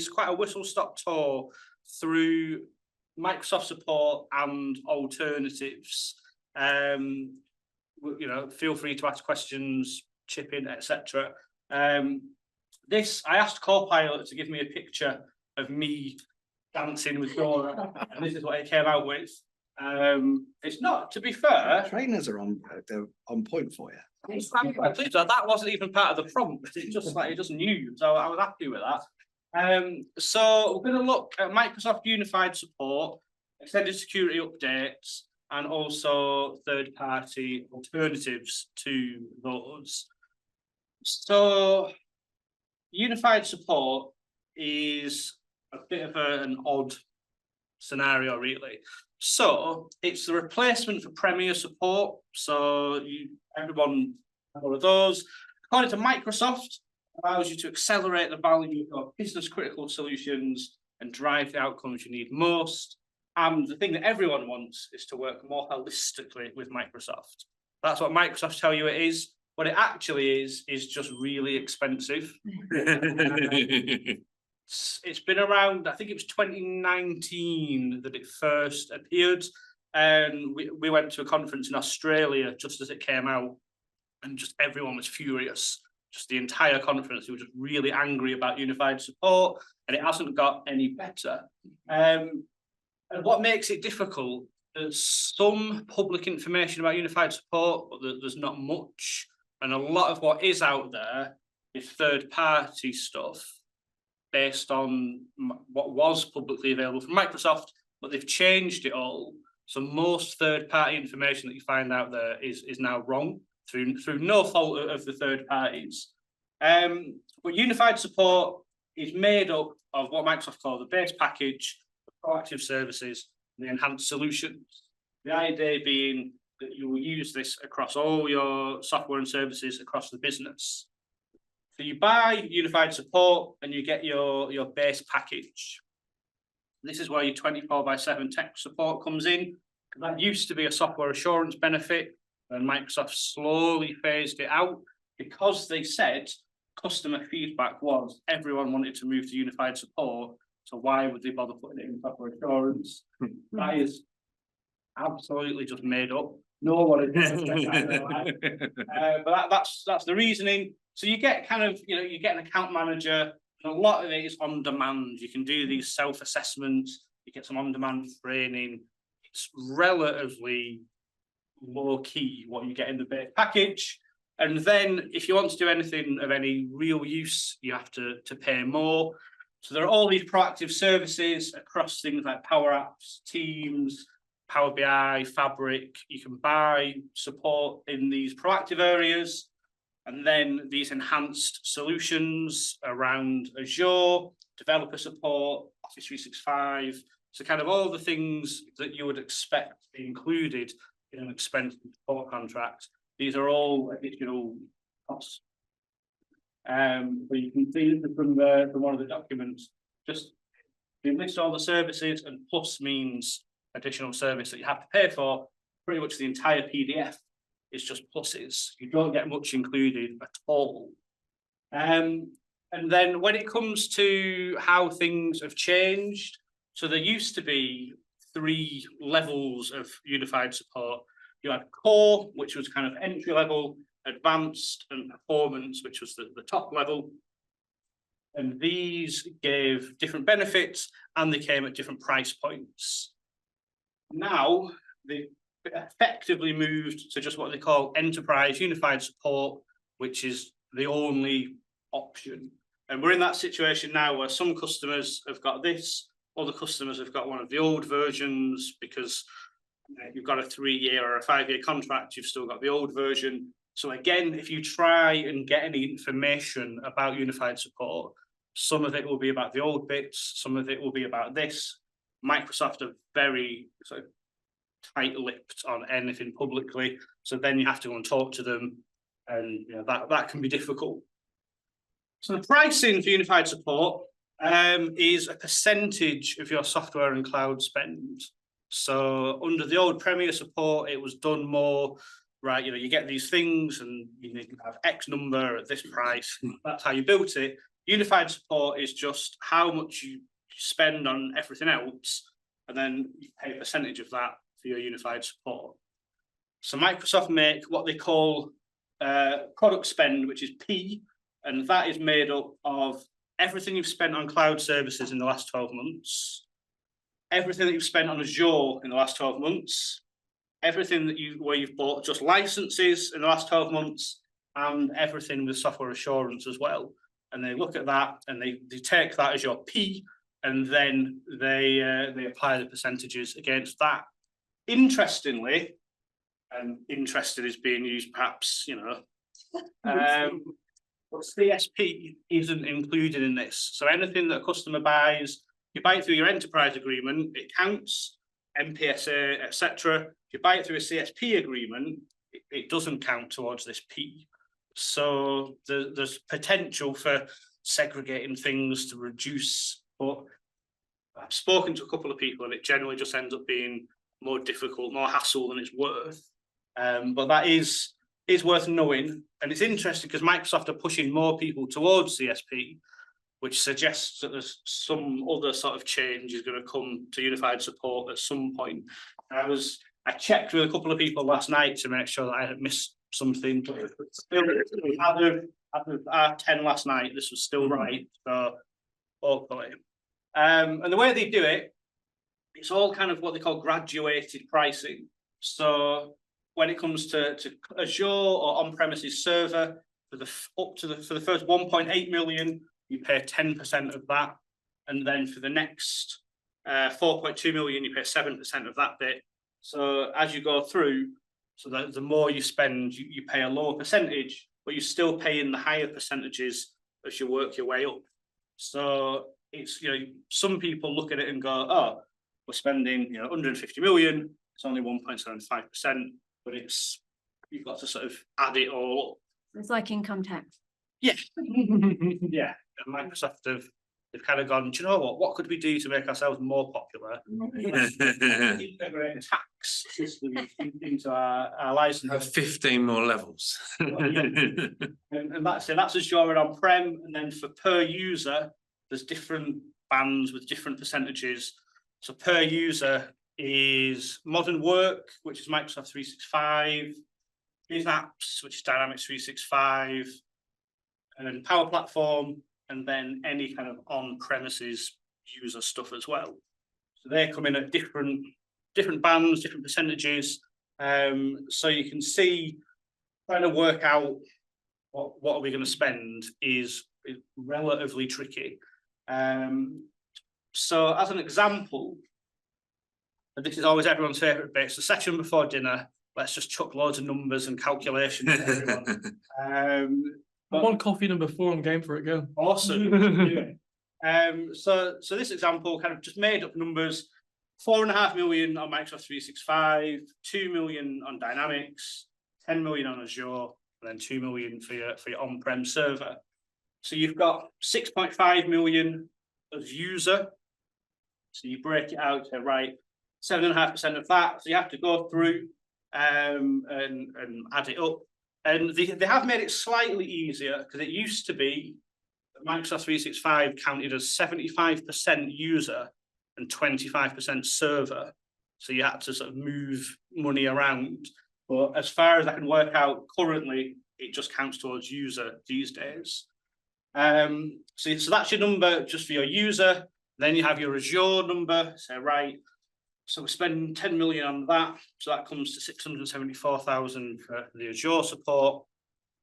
is quite a whistle-stop tour through Microsoft support and alternatives. Feel free to ask questions, chip in, etc. I asked Copilot to give me a picture of me dancing with Dora, and this is what it came out with. It's not, to be fair. Trainers are they're on point for you. That wasn't even part of the prompt. It's just like it just knew, so I was happy with that. So we're going to look at Microsoft Unified Support, extended security updates, and also third-party alternatives to those. So Unified Support is a bit of an odd scenario, really. So it's the replacement for Premier Support. So everyone has one of those. According to Microsoft, allows you to accelerate the value of business critical solutions and drive the outcomes you need most. And the thing that everyone wants is to work more holistically with Microsoft. That's what Microsoft tell you it is. What it actually is just really expensive. It's been around, I think it was 2019 that it first appeared. And we went to a conference in Australia just as it came out, and just everyone was furious. Just the entire conference, they were just really angry about unified support, and it hasn't got any better. And what makes it difficult, there's some public information about unified support, but there's not much. And a lot of what is out there is third-party stuff based on what was publicly available from Microsoft, but they've changed it all. So most third-party information that you find out there is now wrong through no fault of the third parties. But unified support is made up of what Microsoft call the base package, the proactive services, and the enhanced solutions. The idea being that you will use this across all your software and services across the business. So you buy unified support and you get your base package. This is where your 24/7 tech support comes in. That used to be a software assurance benefit, and Microsoft slowly phased it out because they said customer feedback was everyone wanted to move to unified support. So why would they bother putting it in software assurance? That is absolutely just made up. No one is but that's the reasoning. So you get you get an account manager, and a lot of it is on demand. You can do these self-assessments, you get some on-demand training. It's relatively low key what you get in the base package. And then if you want to do anything of any real use, you have to pay more. So there are all these proactive services across things like Power Apps, Teams, Power BI, Fabric. You can buy support in these proactive areas, and then these enhanced solutions around Azure, developer support, Office 365. So kind of all the things that you would expect to be included in an expensive support contract. These are all additional costs. But you can see from one of the documents, just you list all the services, and plus means additional service that you have to pay for. Pretty much the entire PDF is just pluses. You don't get much included at all. And then when it comes to how things have changed, so there used to be 3 levels of unified support. You had core, which was kind of entry level, advanced, and performance, which was the top level. And these gave different benefits, and they came at different price points. Now they effectively moved to just what they call enterprise unified support, which is the only option. And we're in that situation now where some customers have got this, other customers have got one of the old versions, because you've got a 3-year or a 5-year contract, you've still got the old version. So again, if you try and get any information about unified support, some of it will be about the old bits, some of it will be about this. Microsoft are very sort of tight-lipped on anything publicly, so then you have to go and talk to them, and that can be difficult. So the pricing for unified support is a percentage of your software and cloud spend. So under the old Premier support, it was done more, right, you get these things and you have X number at this price. That's how you built it. Unified support is just how much you spend on everything else, and then you pay a percentage of that for your unified support. So Microsoft make what they call product spend, which is P, and that is made up of everything you've spent on cloud services in the last 12 months, everything that you've spent on Azure in the last 12 months, everything that where you've bought just licenses in the last 12 months, and everything with software assurance as well. And they look at that and they take that as your P, and then they apply the percentages against that. Interestingly, and interested is being used perhaps, you know, but CSP isn't included in this. So anything that a customer buys, you buy it through your enterprise agreement, it counts, MPSA, etc. If you buy it through a CSP agreement, it doesn't count towards this P. So there's potential for segregating things to reduce, but I've spoken to a couple of people and it generally just ends up being more difficult, more hassle than it's worth. But that is worth knowing. And it's interesting because Microsoft are pushing more people towards CSP, which suggests that there's some other sort of change is going to come to unified support at some point. I checked with a couple of people last night to make sure that I had missed something. But still, out of our 10 last night, this was still right. So hopefully. And the way they do it, it's all kind of what they call graduated pricing. So when it comes to Azure or on-premises server, for the first 1.8 million, you pay 10% of that, and then for the next 4.2 million, you pay 7% of that bit. So as you go through, so that the more you spend, you pay a lower percentage, but you're still paying the higher percentages as you work your way up. So it's, you know, some people look at it and go, oh, we're spending, you know, 150 million, it's only 1.75%, but it's, you've got to sort of add it all up. It's like income tax. Yeah. Yeah. And Microsoft they've kind of gone, do you know what could we do to make ourselves more popular? Integrate a tax system into our license. Have 15 more levels. And that's it, that's Azure and on-prem, and then for per user, there's different bands with different percentages. So per user is modern work, which is Microsoft 365, Biz Apps, which is Dynamics 365, and Power Platform, and then any kind of on-premises user stuff as well. So they come in at different bands, different percentages. So you can see, trying to work out what are we going to spend is relatively tricky. So as an example, and this is always everyone's favourite bit, so session before dinner, let's just chuck loads of numbers and calculations at everyone. I'm on coffee number 4 on Game for It, go. Awesome. So this example kind of just made up numbers, 4.5 million on Microsoft 365, 2 million on Dynamics, 10 million on Azure, and then 2 million for your on-prem server. So you've got 6.5 million as user. So you break it out to, right, 7.5% of that. So you have to go through and add it up. And they have made it slightly easier, because it used to be that Microsoft 365 counted as 75% user and 25% server. So you had to sort of move money around. But as far as I can work out currently, it just counts towards user these days. So that's your number just for your user. Then you have your Azure number. So right, so we're spending 10 million on that. So that comes to 674,000 for the Azure support.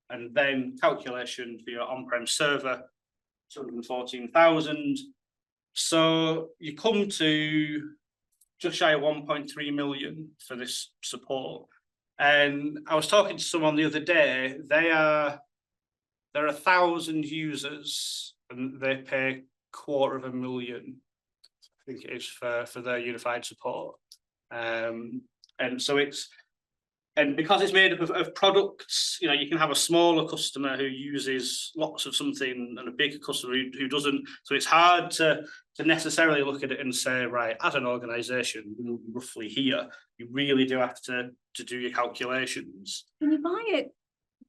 And then calculation for your on-prem server, 214,000. So you come to just shy of 1.3 million for this support. And I was talking to someone the other day, there are 1,000 users and they pay 250,000. I think it is for their unified support. And so because it's made up of products, you know, you can have a smaller customer who uses lots of something and a bigger customer who doesn't. So it's hard to necessarily look at it and say, right, as an organization, we're roughly here. You really do have to do your calculations. Can you buy it?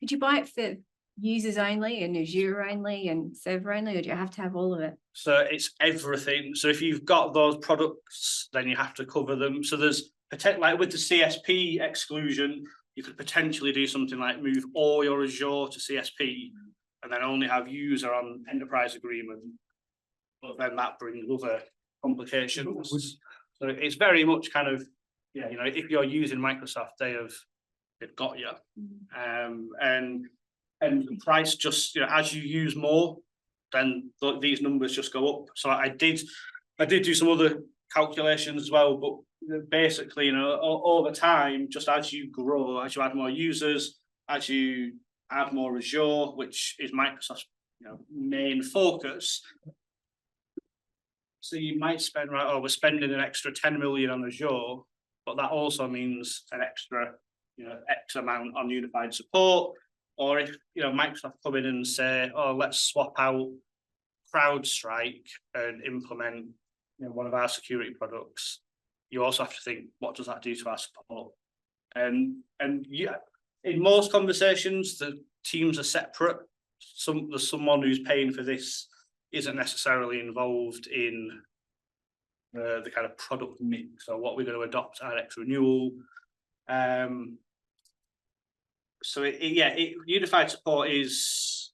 Could you buy it for users only and Azure only and server only, or do you have to have all of it? So it's everything. So if you've got those products, then you have to cover them. So there's like with the CSP exclusion, you could potentially do something like move all your Azure to CSP and then only have user on enterprise agreement. But then that brings other complications. So it's very much kind of, yeah, if you're using Microsoft, they've got you. And the price just, as you use more, then these numbers just go up. So I did do some other calculations as well, but basically, over time, just as you grow, as you add more users, as you add more Azure, which is Microsoft's main focus. So you might spend, we're spending an extra 10 million on Azure, but that also means an extra, X amount on unified support. Or if, Microsoft come in and say, oh, let's swap out CrowdStrike and implement, one of our security products, you also have to think, what does that do to our support? And yeah, in most conversations, the teams are separate. There's someone who's paying for this isn't necessarily involved in the kind of product mix or what we're going to adopt our next renewal. So unified support is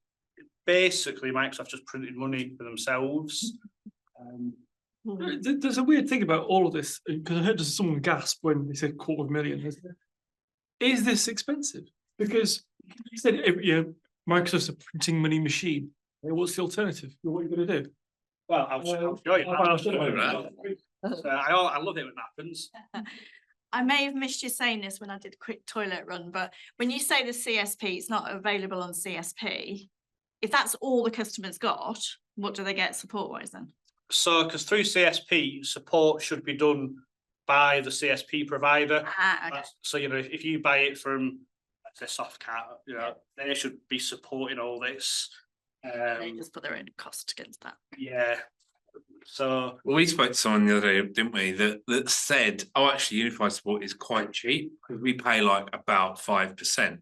basically Microsoft just printed money for themselves. There's a weird thing about all of this, because I heard someone gasp when they said $250,000. Is this expensive? Because you said, Microsoft's a printing money machine. What's the alternative? What are you going to do? Well, I'll show you. I'll show you. I love it when that happens. I may have missed you saying this when I did a quick toilet run, but when you say the CSP, it's not available on CSP. If that's all the customers got, what do they get support-wise then? So, because through CSP, support should be done by the CSP provider. Okay. So, if you buy it from, let's say, Softcat, they should be supporting all this. They just put their own cost against that. Yeah. So well, we spoke to someone the other day, didn't we? That said, oh, actually, unified support is quite cheap because we pay like about 5%,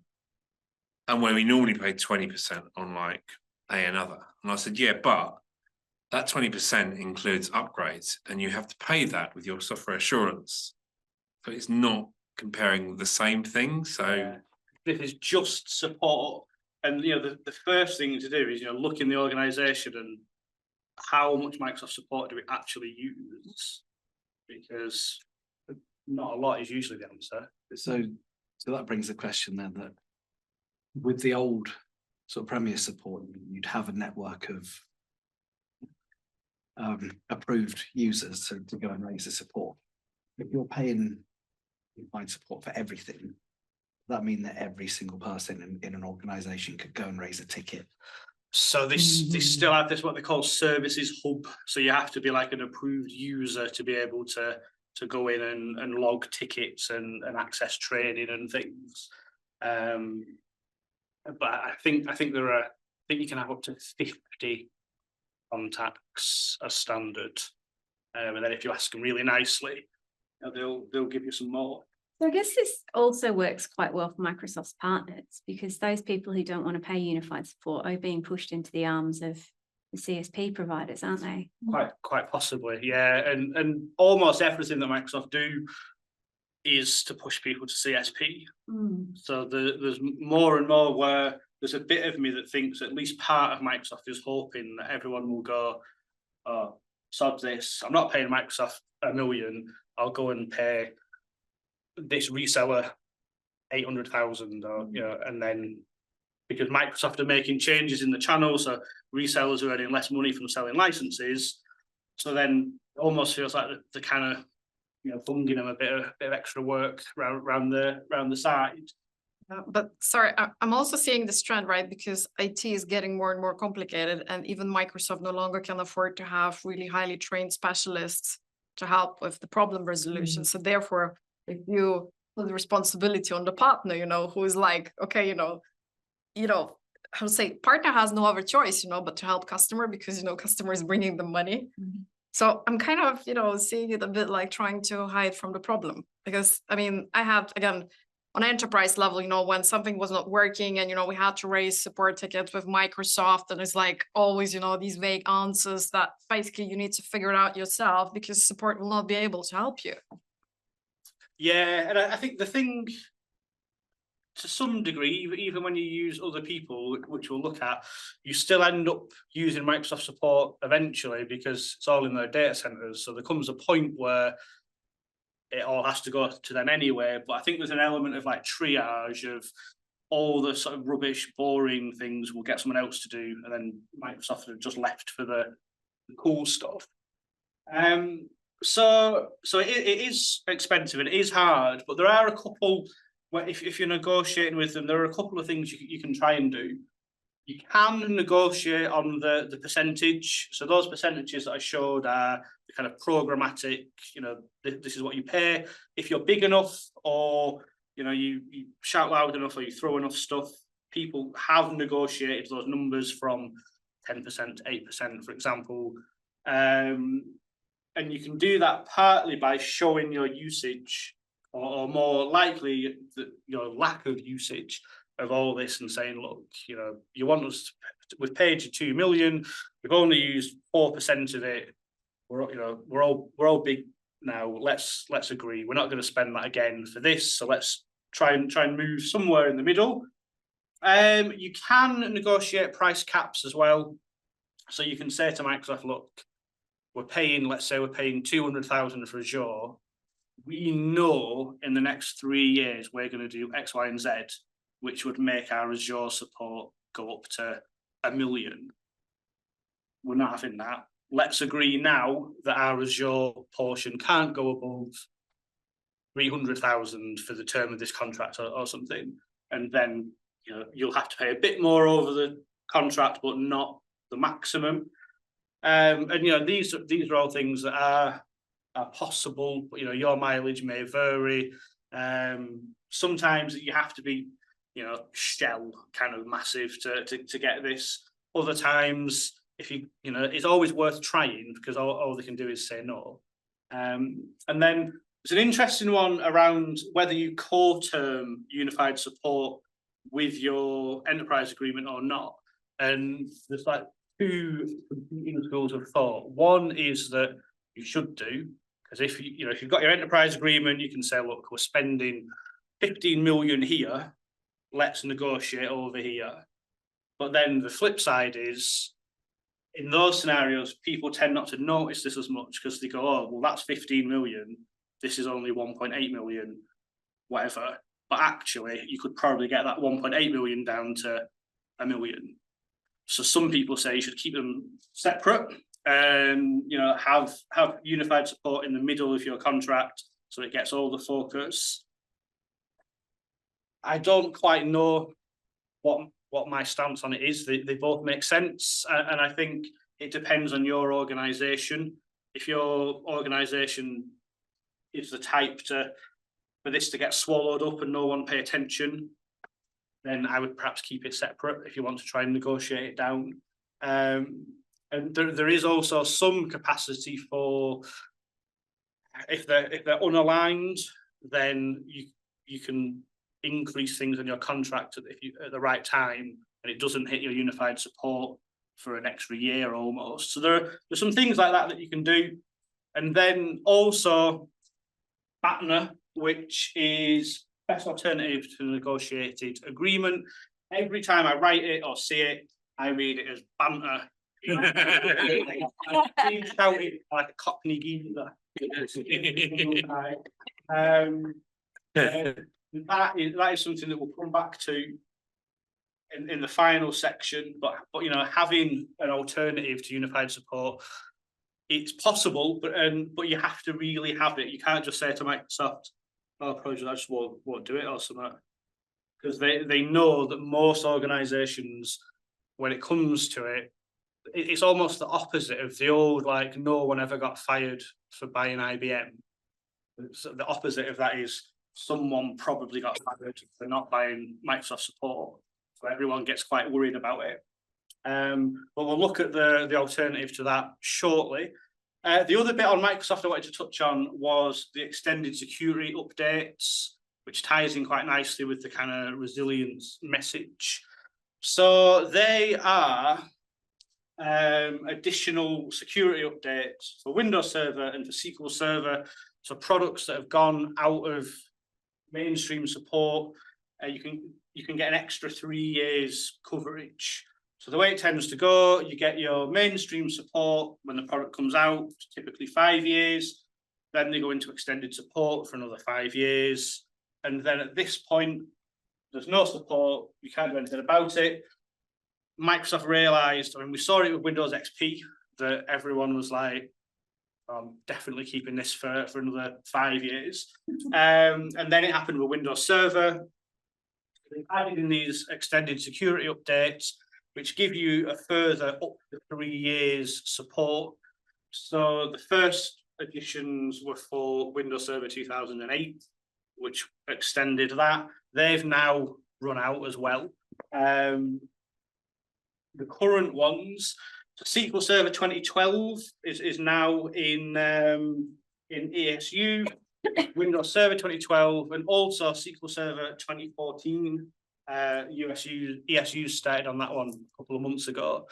and when we normally pay 20% on like another. And I said, yeah, but that 20% includes upgrades, and you have to pay that with your software assurance. So it's not comparing the same thing. So this is just support, and the first thing to do is look in the organisation and how much Microsoft support do we actually use? Because not a lot is usually the answer. So that brings the question then that with the old sort of Premier support, you'd have a network of approved users to go and raise the support. If you're paying unified support for everything, does that mean that every single person in an organisation could go and raise a ticket? So they still have this what they call services hub. So you have to be like an approved user to be able to go in and log tickets and access training and things. But I think you can have up to 50 contacts as standard. And then if you ask them really nicely, they'll give you some more. So I guess this also works quite well for Microsoft's partners, because those people who don't want to pay unified support are being pushed into the arms of the CSP providers, aren't they? Quite possibly, yeah. And almost everything that Microsoft do is to push people to CSP. So there's more and more where there's a bit of me that thinks at least part of Microsoft is hoping that everyone will go, oh, sod this, I'm not paying Microsoft $1 million, I'll go and pay this reseller 800,000, or and then because Microsoft are making changes in the channel, so resellers are earning less money from selling licenses. So then it almost feels like the kind of funding them a bit of extra work around the side. But sorry, I'm also seeing this trend, right? Because IT is getting more and more complicated, and even Microsoft no longer can afford to have really highly trained specialists to help with the problem resolution. So therefore, if you put the responsibility on the partner, who is like, okay, how to say, partner has no other choice, but to help customer, because, customer is bringing them money. So I'm kind of, seeing it a bit like trying to hide from the problem, because I mean, I have, again, on enterprise level, you know, when something was not working and, you know, we had to raise support tickets with Microsoft, and it's like always, you know, these vague answers that basically you need to figure it out yourself because support will not be able to help you. Yeah, and I think the thing, to some degree, even when you use other people, which we'll look at, you still end up using Microsoft support eventually because it's all in their data centers. So there comes a point where it all has to go to them anyway. But I think there's an element of like triage of all the sort of rubbish, boring things we'll get someone else to do, and then Microsoft have just left for the cool stuff. So it is expensive and it is hard, but there are a couple where if you're negotiating with them, there are a couple of things you can try and do. You can negotiate on the percentage. So those percentages that I showed are the kind of programmatic, you know, this is what you pay. If you're big enough, or you know, you shout loud enough, or you throw enough stuff, people have negotiated those numbers from 10% to 8%, for example. And you can do that partly by showing your usage, or more likely your lack of usage of all this, and saying, look, you know, you want us to, we've paid you 2 million, we've only used 4% of it. We're all big now. Let's agree. We're not going to spend that again for this. So let's try and move somewhere in the middle. You can negotiate price caps as well. So you can say to Microsoft, look, let's say we're paying 200,000 for Azure. We know in the next 3 years we're going to do X, Y, and Z, which would make our Azure support go up to 1 million. We're not having that. Let's agree now that our Azure portion can't go above 300,000 for the term of this contract, or something. And then, you know, you'll have to pay a bit more over the contract, but not the maximum. And you know, these are all things that are possible. You know, your mileage may vary. Sometimes you have to be, you know, shell kind of massive to get this. Other times, if you know, it's always worth trying, because all they can do is say no. And then there's an interesting one around whether you co-term unified support with your enterprise agreement or not. And there's like two competing schools of thought. One is that you should do, because if you've got your enterprise agreement, you can say, look, we're spending 15 million here, let's negotiate over here. But then the flip side is, in those scenarios, people tend not to notice this as much, because they go, oh, well, that's 15 million, this is only 1.8 million, whatever. But actually, you could probably get that 1.8 million down to 1 million. So some people say you should keep them separate, and you know, have unified support in the middle of your contract, so it gets all the focus. I don't quite know what my stance on it is. They both make sense, and I think it depends on your organisation. If your organisation is the type for this to get swallowed up and no one pay attention, then I would perhaps keep it separate if you want to try and negotiate it down. And there is also some capacity for, if they're unaligned, then you can increase things in your contract at the right time, and it doesn't hit your unified support for an extra year almost. So there's some things like that you can do. And then also BATNA, which is best alternative to negotiated agreement. Every time I write it or see it, I read it as banter. Shouting like a Cockney geezer. That is something that we'll come back to in the final section. But you know, having an alternative to unified support, it's possible, but you have to really have it. You can't just say to Microsoft, "Oh, project, I just won't do it," or something, because they know that most organisations, when it comes to it, it's almost the opposite of the old, like, no one ever got fired for buying IBM. So the opposite of that is someone probably got fired for not buying Microsoft support. So everyone gets quite worried about it. But we'll look at the alternative to that shortly. The other bit on Microsoft I wanted to touch on was the extended security updates. which ties in quite nicely with the kind of resilience message. So they are additional security updates for Windows Server and for SQL Server. So products that have gone out of mainstream support, you can get an extra 3 years coverage. So the way it tends to go, you get your mainstream support when the product comes out, typically 5 years. Then they go into extended support for another 5 years. And then at this point, there's no support, you can't do anything about it. Microsoft realized, I mean, we saw it with Windows XP, that everyone was like, I'm definitely keeping this for another 5 years. And then it happened with Windows Server. They added in these extended security updates, which give you a further up to 3 years support. So the first editions were for Windows Server 2008, which extended that. They've now run out as well. The current ones, so SQL Server 2012 is now in ESU, Windows Server 2012, and also SQL Server 2014. ESU started on that one a couple of months ago.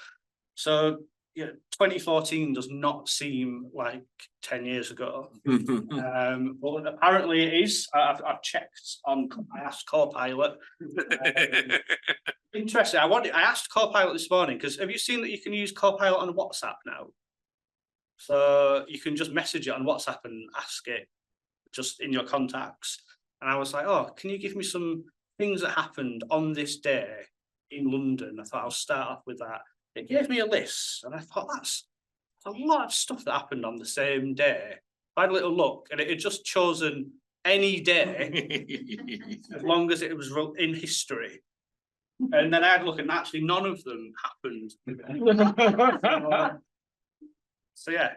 So yeah, 2014 does not seem like 10 years ago. But apparently it is. I've checked on, I asked Copilot. Interesting. I asked Copilot this morning, because have you seen that you can use Copilot on WhatsApp now? So you can just message it on WhatsApp and ask it just in your contacts. And I was like, oh, can you give me some things that happened on this day in London? I thought I'll start off with that. It gave me a list, and I thought that's a lot of stuff that happened on the same day. I had a little look, and it had just chosen any day as long as it was in history. And then I had a look, and actually none of them happened. So yeah.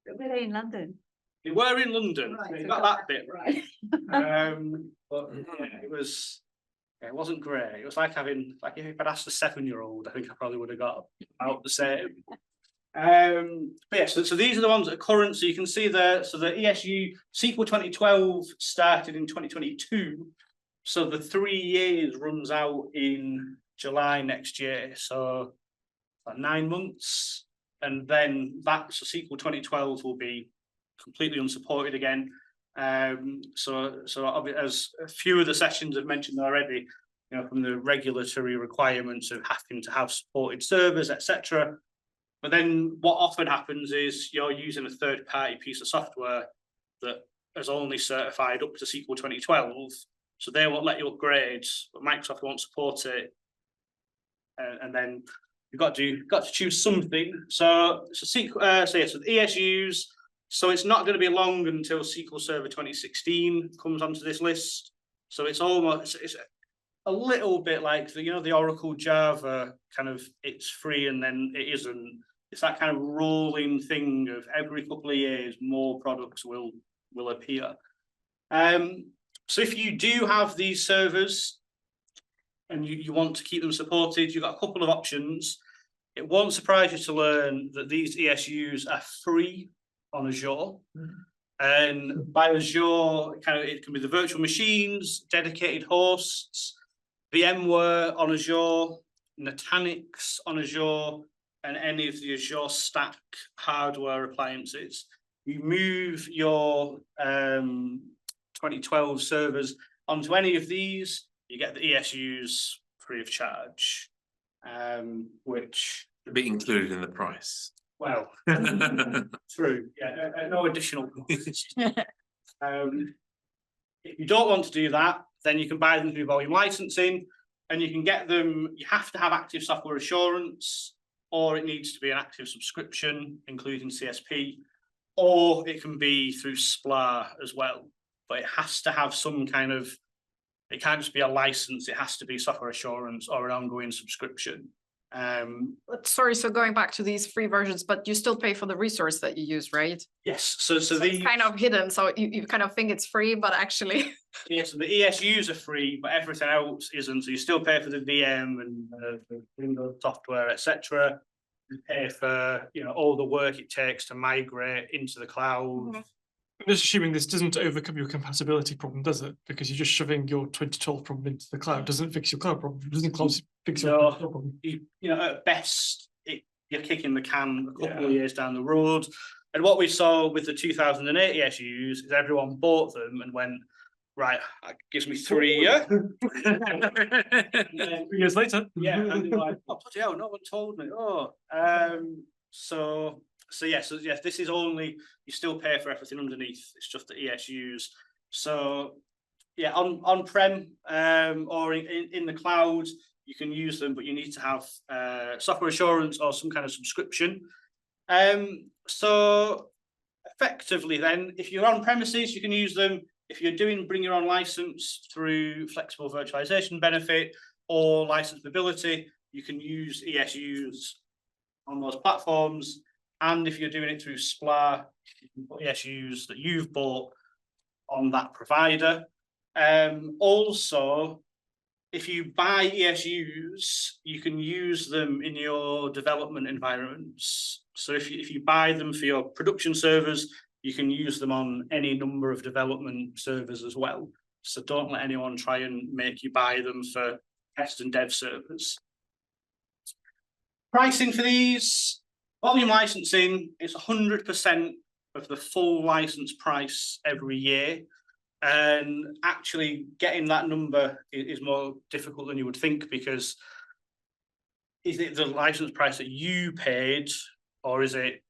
Were they in London? They were in London. Right, They so got that bit right. But yeah, it wasn't great. It was like if I'd asked a 7-year-old, I think I probably would have got about the same. But yeah, so these are the ones that are current. So you can see there. So the ESU SQL 2012 started in 2022. So the 3 years runs out in July next year. So like 9 months, and then so SQL 2012 will be completely unsupported again. So as a few of the sessions have mentioned already, you know, from the regulatory requirements of having to have supported servers, etc. But then what often happens is you're using a third-party piece of software that is only certified up to SQL 2012, so they won't let you upgrade, but Microsoft won't support it, and then you've got to choose something. So the ESUs. So it's not going to be long until SQL Server 2016 comes onto this list. So it's a little bit like the Oracle Java kind of, it's free and then it isn't. It's that kind of rolling thing of every couple of years more products will appear. So if you do have these servers and you want to keep them supported, you've got a couple of options. It won't surprise you to learn that these ESUs are free on Azure. And by Azure, it can be the virtual machines, dedicated hosts, VMware on Azure, Nutanix on Azure, and any of the Azure Stack hardware appliances. You move your 2012 servers onto any of these, you get the ESUs free of charge, which To be included in the price. well, true. Yeah, no additional costs. If you don't want to do that, then you can buy them through volume licensing, and you can get them. You have to have active software assurance, or it needs to be an active subscription, including CSP, or it can be through SPLA as well. But it has to have some kind of. It can't just be a license. It has to be software assurance or an ongoing subscription. Sorry, so going back to these free versions, but you still pay for the resource that you use, right? Yes, so It's kind of hidden, so you kind of think it's free, but actually. Yeah, so the ESUs are free, but everything else isn't. So you still pay for the VM and the Windows software, etc. You pay for all the work it takes to migrate into the cloud. Just assuming this doesn't overcome your compatibility problem, does it? Because you're just shoving your 2012 problem into the cloud. Doesn't fix your cloud problem. Doesn't fix your No. 2012 problem. You know, at best, you're kicking the can a couple of years down the road. And what we saw with the 2008 ESUs is everyone bought them and went, right, that gives me 3 years. 3 years later. Yeah, and they're like, oh, bloody hell, no one told me. So yes, this is only, you still pay for everything underneath. It's just the ESUs. So yeah, on-prem or in the cloud, you can use them, but you need to have software assurance or some kind of subscription. So effectively then, if you're on premises, you can use them. If you're doing bring your own license through flexible virtualization benefit or license mobility, you can use ESUs on those platforms. And if you're doing it through SPLA, you can put ESUs that you've bought on that provider. Also, if you buy ESUs, you can use them in your development environments. So if you buy them for your production servers, you can use them on any number of development servers as well. So don't let anyone try and make you buy them for test and dev servers. Pricing for these, volume licensing is 100% of the full license price every year. And actually getting that number is more difficult than you would think, because is it the license price that you paid, or is it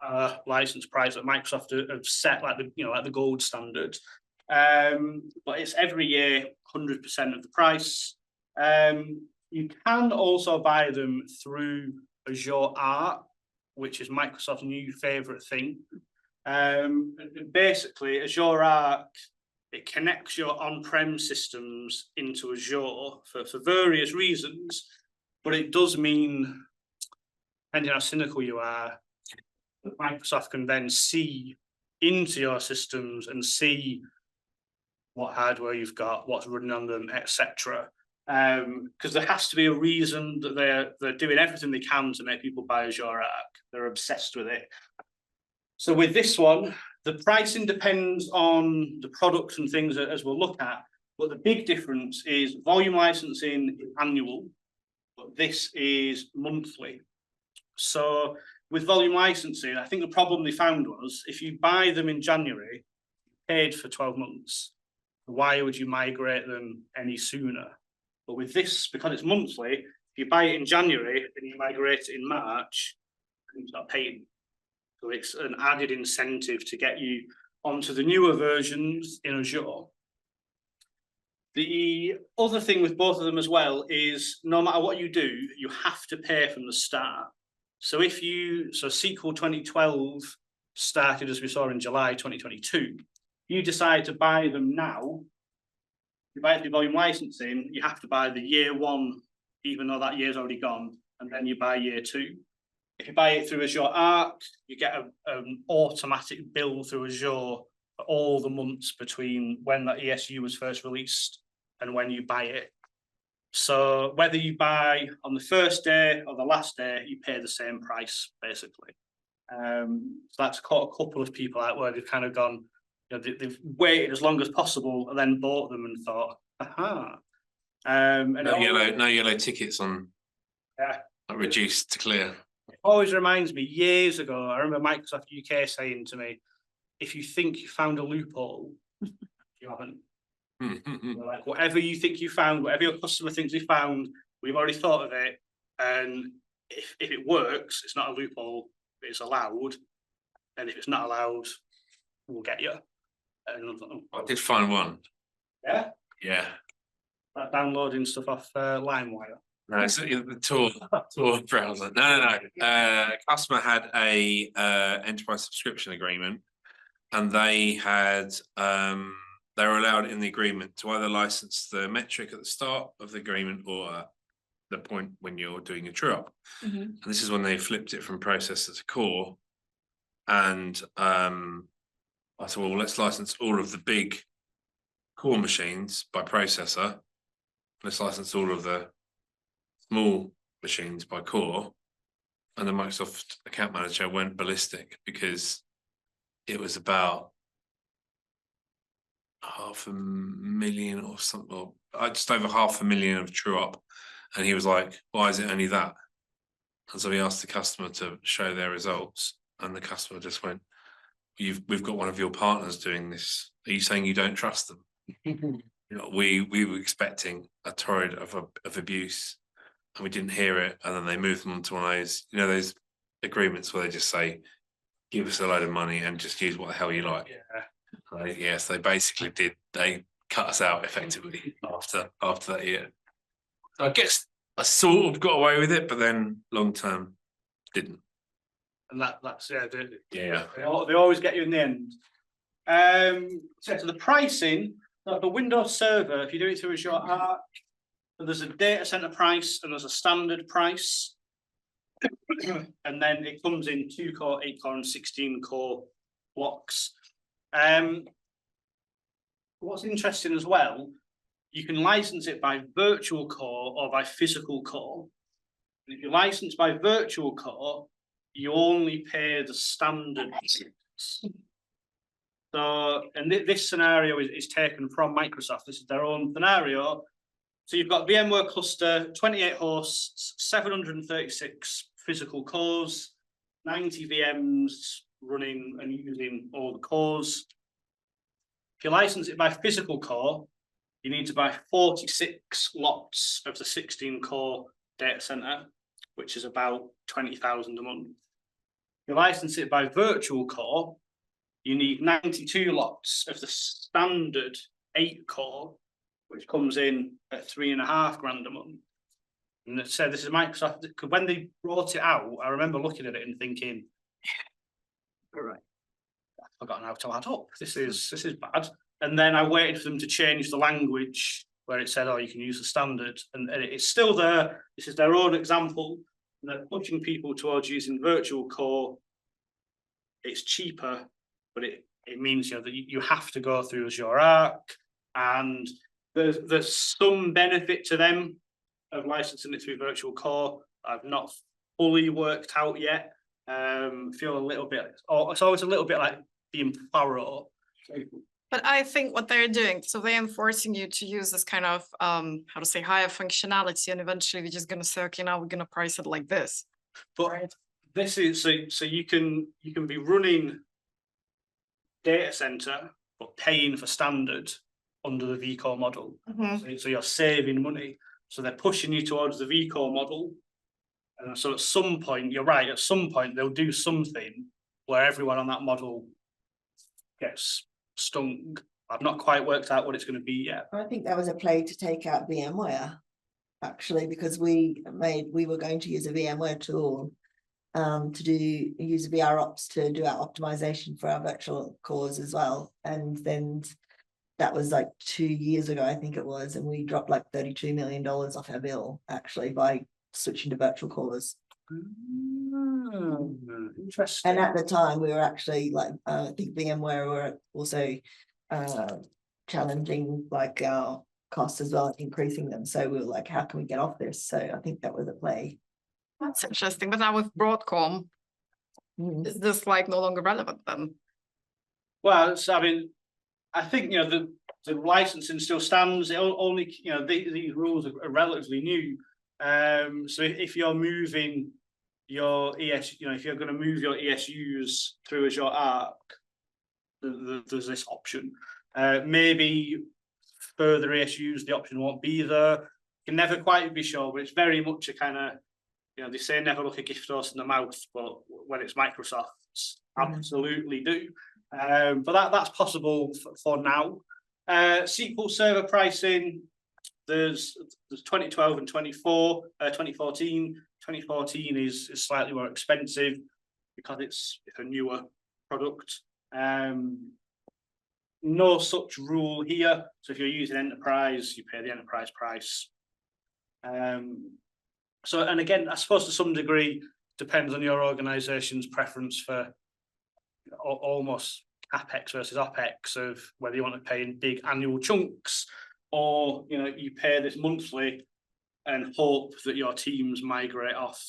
a license price that Microsoft have set, like the gold standard? But it's every year 100% of the price. You can also buy them through Azure Arc, which is Microsoft's new favorite thing. Basically, Azure Arc, it connects your on-prem systems into Azure for various reasons, but it does mean, depending on how cynical you are, that Microsoft can then see into your systems and see what hardware you've got, what's running on them, etc. Because there has to be a reason that they're doing everything they can to make people buy Azure Arc. They're obsessed with it. So with this one, the pricing depends on the product and things as we'll look at, but the big difference is volume licensing is annual, but this is monthly. So with volume licensing, I think the problem they found was if you buy them in January, paid for 12 months, why would you migrate them any sooner? But with this, because it's monthly, if you buy it in January and you migrate it in March, you start paying. So it's an added incentive to get you onto the newer versions in Azure. The other thing with both of them as well is no matter what you do, you have to pay from the start. So SQL 2012 started, as we saw, in July 2022. You decide to buy them now, you buy it through volume licensing, you have to buy the year one, even though that year's already gone, and then you buy year two. If you buy it through Azure Arc, you get an automatic bill through Azure for all the months between when that ESU was first released and when you buy it. So whether you buy on the first day or the last day, you pay the same price, basically. So that's caught a couple of people out where they've kind of gone, they've waited as long as possible and then bought them and thought, aha. And no yellow tickets on. Yeah. Reduced to clear. It always reminds me, years ago, I remember Microsoft UK saying to me, if you think you found a loophole, you haven't. Like, whatever you think you found, whatever your customer thinks they found, we've already thought of it. And if it works, it's not a loophole, it's allowed. And if it's not allowed, we'll get you. And I did find one. Yeah? Yeah. Like downloading stuff off LimeWire. No, it's the Tor browser. No. Customer had a enterprise subscription agreement, and they had they were allowed in the agreement to either license the metric at the start of the agreement or at the point when you're doing a true up. And this is when they flipped it from processor to core. And I said, well, let's license all of the big core machines by processor. Let's license all of the small machines by core. And the Microsoft account manager went ballistic because it was about 500,000 or something, or just over 500,000 of true up. And he was like, why is it only that? And so he asked the customer to show their results, and the customer just went, we've got one of your partners doing this. Are you saying you don't trust them? You know, we were expecting a torrent of abuse, and we didn't hear it. And then they moved them to one of those, you know, those agreements where they just say, give us a load of money and just use what the hell you like. Yeah. Yes, they basically did. They cut us out effectively after that year. So I guess I sort of got away with it, but then long term didn't. And that's Yeah. they always get you in the end. So the pricing, like the Windows Server, if you do it through Azure Arc, there's a data center price and there's a standard price. And then it comes in 2-core, 8-core, and 16-core blocks. What's interesting as well, you can license it by virtual core or by physical core. And if you license by virtual core, you only pay the standard. So, and this scenario is taken from Microsoft. This is their own scenario. So you've got VMware cluster, 28 hosts, 736 physical cores, 90 VMs running and using all the cores. If you license it by physical core, you need to buy 46 lots of the 16-core data center, which is about 20,000 a month. If you license it by virtual core, you need 92 lots of the standard 8-core, which comes in at $3,500 a month. And it said this is Microsoft. Because when they brought it out, I remember looking at it and thinking, all right, I've forgotten how to add up. This is bad. And then I waited for them to change the language where it said, oh, you can use the standard, and it's still there. This is their own example, and they're pushing people towards using virtual core. It's cheaper, but it means, you know, that you have to go through Azure Arc, and there's some benefit to them of licensing it through virtual core. I've not fully worked out yet. Feel a little bit, it's always a little bit like being Pharaoh. But I think what they're doing, so they're enforcing you to use this kind of how to say higher functionality, and eventually they're just gonna say, okay, now we're gonna price it like this. But right? this is so you can be running data center but paying for standard under the vCore model. So you're saving money. So they're pushing you towards the vCore model. And so at some point, you're right, at some point they'll do something where everyone on that model gets stung. I've not quite worked out what it's going to be yet. I think that was a play to take out VMware, actually, because we were going to use a VMware tool to use VROps to do our optimization for our virtual cores as well. And then that was like 2 years ago, I think it was, and we dropped like $32 million off our bill actually by switching to virtual cores. Interesting. And at the time we were actually like, I think VMware were also challenging like our costs as well, increasing them. So we were like, how can we get off this? So I think that was a play. That's interesting. But now with Broadcom, is this like no longer relevant then? Well, so, I mean, I think, you know, the licensing still stands. It only, you know, these rules are relatively new. So if you're moving your if you're going to move your ESUs through Azure Arc, there's this option. Maybe further ESUs, the option won't be there. You can never quite be sure, but it's very much a kind of, you know, they say never look a gift horse in the mouth, but when it's Microsoft's, absolutely do. But that's possible for now. SQL Server pricing, there's 2012 and 2014. 2014 is slightly more expensive because it's a newer product. No such rule here. So if you're using enterprise, you pay the enterprise price. So, and again, I suppose to some degree, depends on your organization's preference for almost CapEx versus OpEx of whether you want to pay in big annual chunks, or, you know, you pay this monthly and hope that your teams migrate off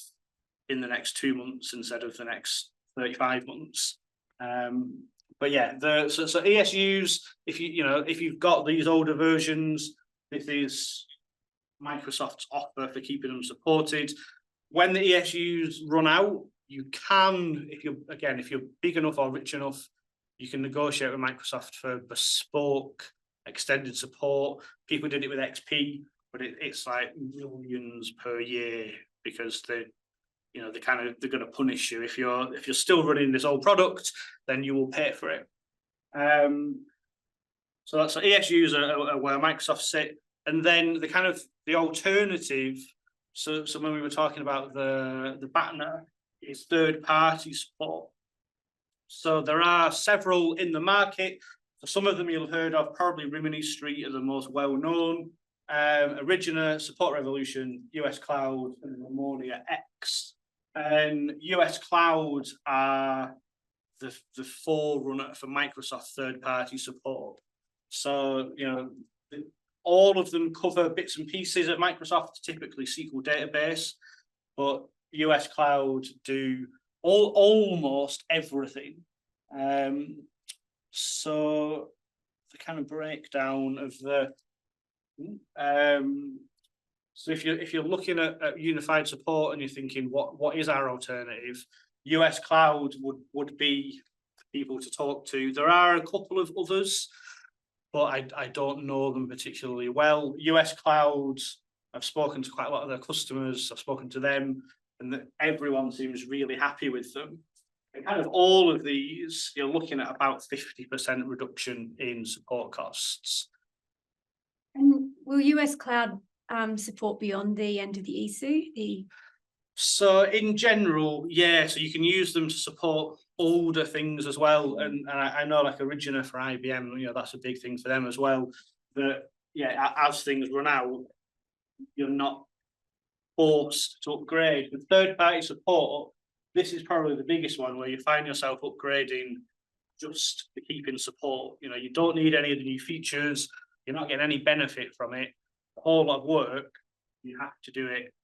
in the next 2 months instead of the next 35 months. But But yeah, so ESUs, if if you've got these older versions, this is Microsoft's offer for keeping them supported. When the ESUs run out, you can, if you're big enough or rich enough, you can negotiate with Microsoft for bespoke extended support. People did it with XP, but it's like millions per year because they're going to punish you if you're still running this old product, then you will pay for it. So that's ESUs are where Microsoft sit, and then the alternative. So when we were talking about the BATNA is third-party support. So there are several in the market. So some of them you'll have heard of, probably Rimini Street are the most well-known. Origina, Support Revolution, US Cloud, and Harmonia X. And US Cloud are the forerunner for Microsoft third-party support. So, all of them cover bits and pieces at Microsoft, typically SQL database, but US Cloud do almost everything. So the kind of breakdown of the so if you're looking at unified support and you're thinking what is our alternative, US Cloud would be people to talk to. There are a couple of others, but I don't know them particularly well. US Cloud, I've spoken to quite a lot of their customers, I've spoken to them, and everyone seems really happy with them. And kind of all of these, you're looking at about 50% reduction in support costs. And will US Cloud support beyond the end of the ESU? So in general, yeah, so you can use them to support older things as well. And I know like Origina for IBM, that's a big thing for them as well. But yeah, as things run out, you're not forced to upgrade. With third-party support, this is probably the biggest one where you find yourself upgrading just to keep in support. You don't need any of the new features. You're not getting any benefit from it. A whole lot of work. You have to do it.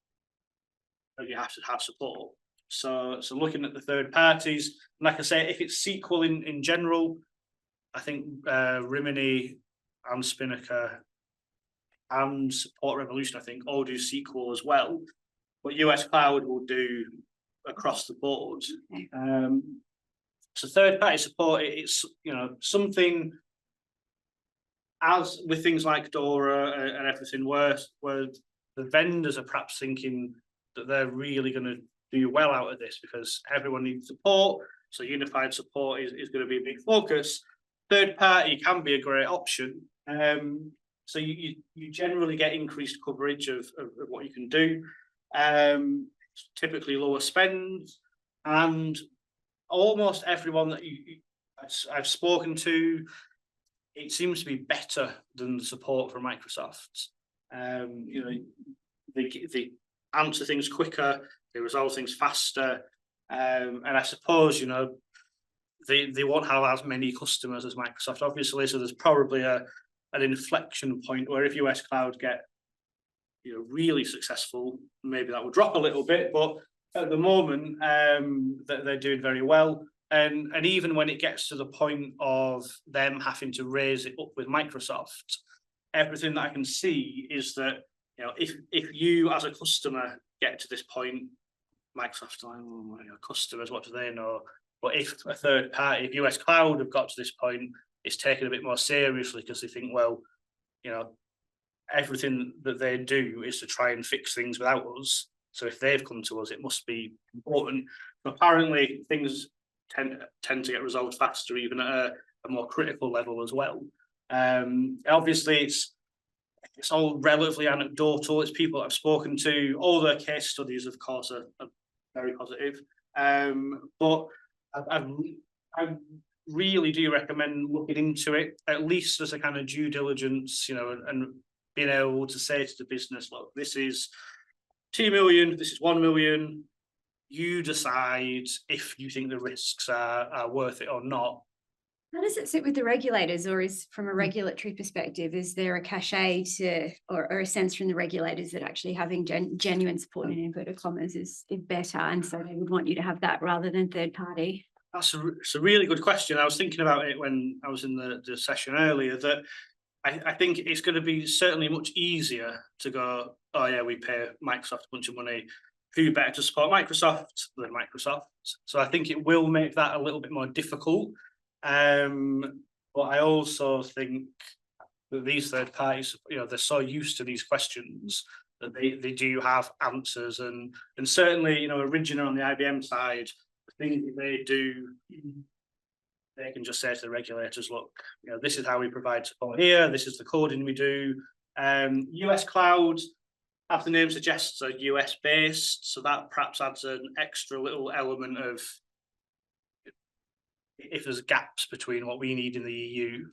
You have to have support. So looking at the third parties, like I say, if it's SQL in general, I think Rimini and Spinnaker and Support Revolution, I think, all do SQL as well. But US Cloud will do across the board. So third party support, it's something, as with things like Dora and everything, where the vendors are perhaps thinking that they're really going to do well out of this because everyone needs support. So unified support is going to be a big focus. Third party can be a great option. So you generally get increased coverage of what you can do. Typically lower spend, and almost everyone that I've spoken to, it seems to be better than the support from Microsoft. They answer things quicker, they resolve things faster, and I suppose they won't have as many customers as Microsoft, obviously. So there's probably an inflection point where if US Cloud get really successful, maybe that will drop a little bit. But at the moment, they're doing very well. And even when it gets to the point of them having to raise it up with Microsoft, everything that I can see is that if you as a customer get to this point, Microsoft's like, customers, what do they know? But if a third party, if US Cloud have got to this point, it's taken a bit more seriously because they think, well, everything that they do is to try and fix things without us. So if they've come to us, it must be important. Apparently, things tend to get resolved faster, even at a more critical level as well. Obviously, it's all relatively anecdotal. It's people I've spoken to. All their case studies, of course, are very positive. But I really do recommend looking into it, at least as a kind of due diligence, and being able to say to the business, look, this is 2 million, this is 1 million. You decide if you think the risks are worth it or not. How does it sit with the regulators, or is from a regulatory perspective, is there a cachet to, or a sense from the regulators that actually having genuine support in inverted commas is better, and so they would want you to have that rather than third party? It's a really good question. I was thinking about it when I was in the session earlier, that I think it's going to be certainly much easier to go, oh yeah, we pay Microsoft a bunch of money. Who better to support Microsoft than Microsoft? So I think it will make that a little bit more difficult. But I also think that these third parties, they're so used to these questions that they do have answers, and certainly, Origina on the IBM side, the thing that they do, they can just say to the regulators, look, this is how we provide support here, this is the coding we do. US cloud, as the name suggests, are US based, so that perhaps adds an extra little element of, if there's gaps between what we need in the EU.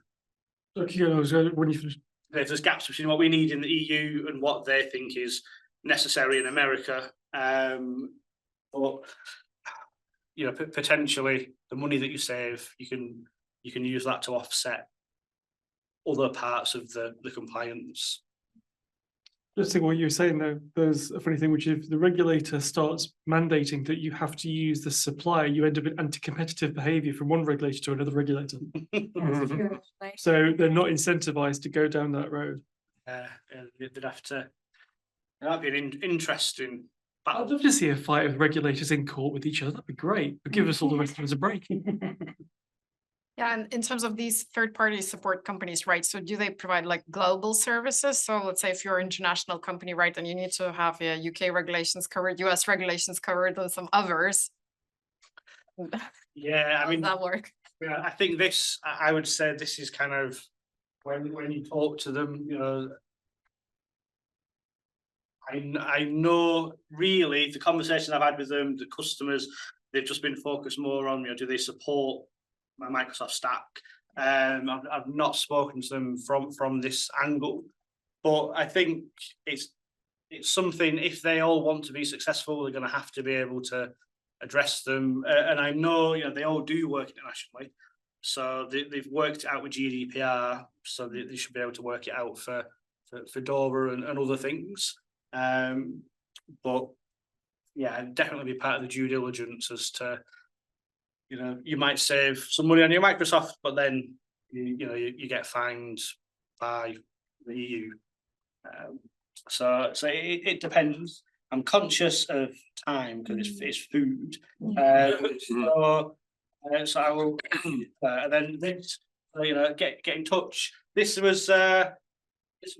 Okay, when you finish. If there's gaps between what we need in the EU and what they think is necessary in America, but potentially the money that you save, you can use that to offset other parts of the compliance. Just think what you're saying though, there's a funny thing, which if the regulator starts mandating that you have to use the supplier, you end up with anti-competitive behaviour from one regulator to another regulator. So they're not incentivized to go down that road. They'd have to. That'd be an interesting battle. I'd love to see a fight of regulators in court with each other. That'd be great. But give us all the rest of us a break. Yeah, and in terms of these third-party support companies, right? So do they provide like global services? So let's say if you're an international company, right, then you need to have UK regulations covered, US regulations covered, and some others. Yeah, How does that work? Yeah, I think this. I would say this is kind of when you talk to them, I know really the conversation I've had with them, the customers, they've just been focused more on, do they support my Microsoft stack? I've not spoken to them from this angle, but I think it's something, if they all want to be successful, they're going to have to be able to address them. And I know, they all do work internationally, so they've worked it out with GDPR, so they should be able to work it out for DORA and other things. But yeah, definitely be part of the due diligence as to, you might save some money on your Microsoft, but then you get fined by the EU. So it depends. I'm conscious of time because it's food. So I will, and then this, get in touch. This was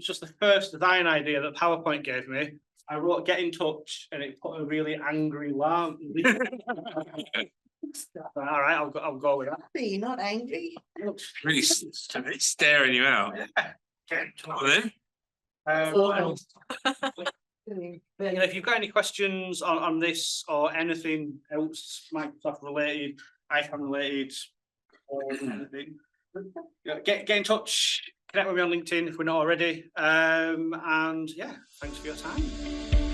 just the first design idea that PowerPoint gave me. I wrote "get in touch" and it put a really angry lamp. All right, I'll go with that. Are you not angry? Really staring you out. Get in touch. Well, then, If you've got any questions on this or anything else Microsoft related, iPhone related, or anything, get in touch. Connect with me on LinkedIn if we're not already. And yeah, thanks for your time.